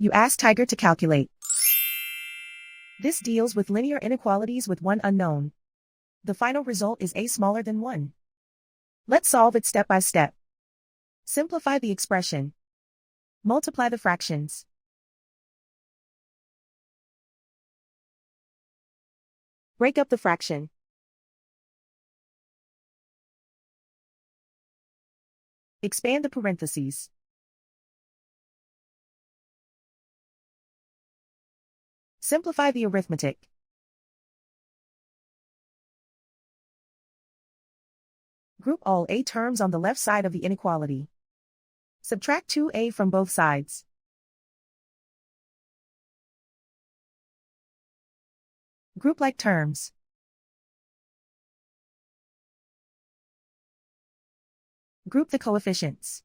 You ask Tiger to calculate. This deals with linear inequalities with one unknown. The final result is a smaller than 1. Let's solve it step by step. Simplify the expression. Multiply the fractions. Break up the fraction. Expand the parentheses. Simplify the arithmetic. Group all a terms on the left side of the inequality. Subtract 2a from both sides. Group like terms. Group the coefficients.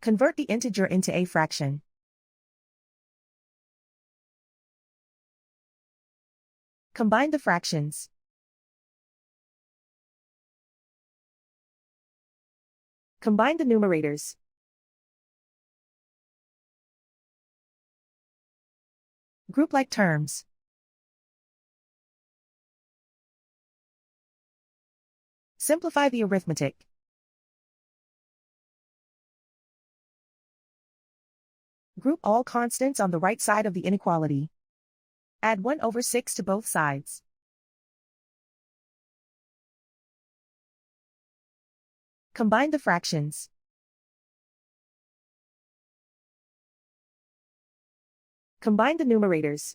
Convert the integer into a fraction. Combine the fractions. Combine the numerators. Group like terms. Simplify the arithmetic. Group all constants on the right side of the inequality. Add 1/6 to both sides. Combine the fractions. Combine the numerators.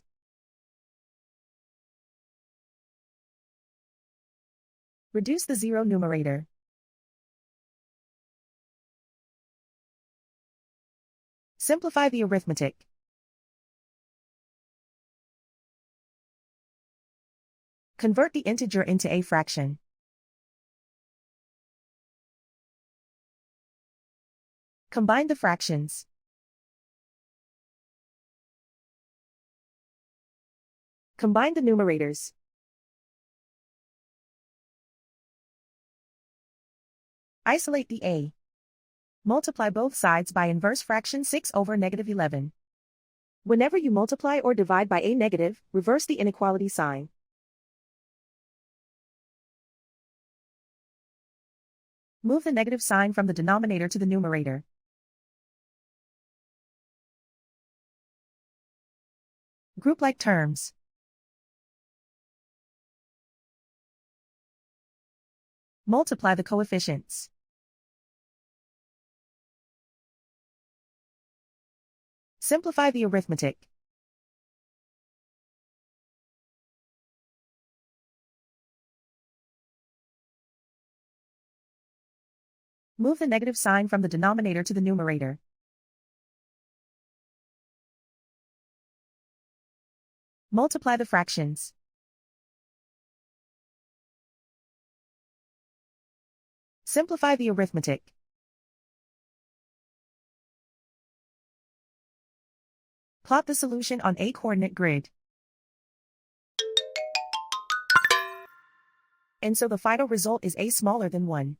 Reduce the zero numerator. Simplify the arithmetic. Convert the integer into a fraction. Combine the fractions. Combine the numerators. Isolate the a. Multiply both sides by inverse fraction 6/-11. Whenever you multiply or divide by a negative, reverse the inequality sign. Move the negative sign from the denominator to the numerator. Group like terms. Multiply the coefficients. Simplify the arithmetic. Move the negative sign from the denominator to the numerator. Multiply the fractions. Simplify the arithmetic. Plot the solution on a coordinate grid. And so the final result is a smaller than 1.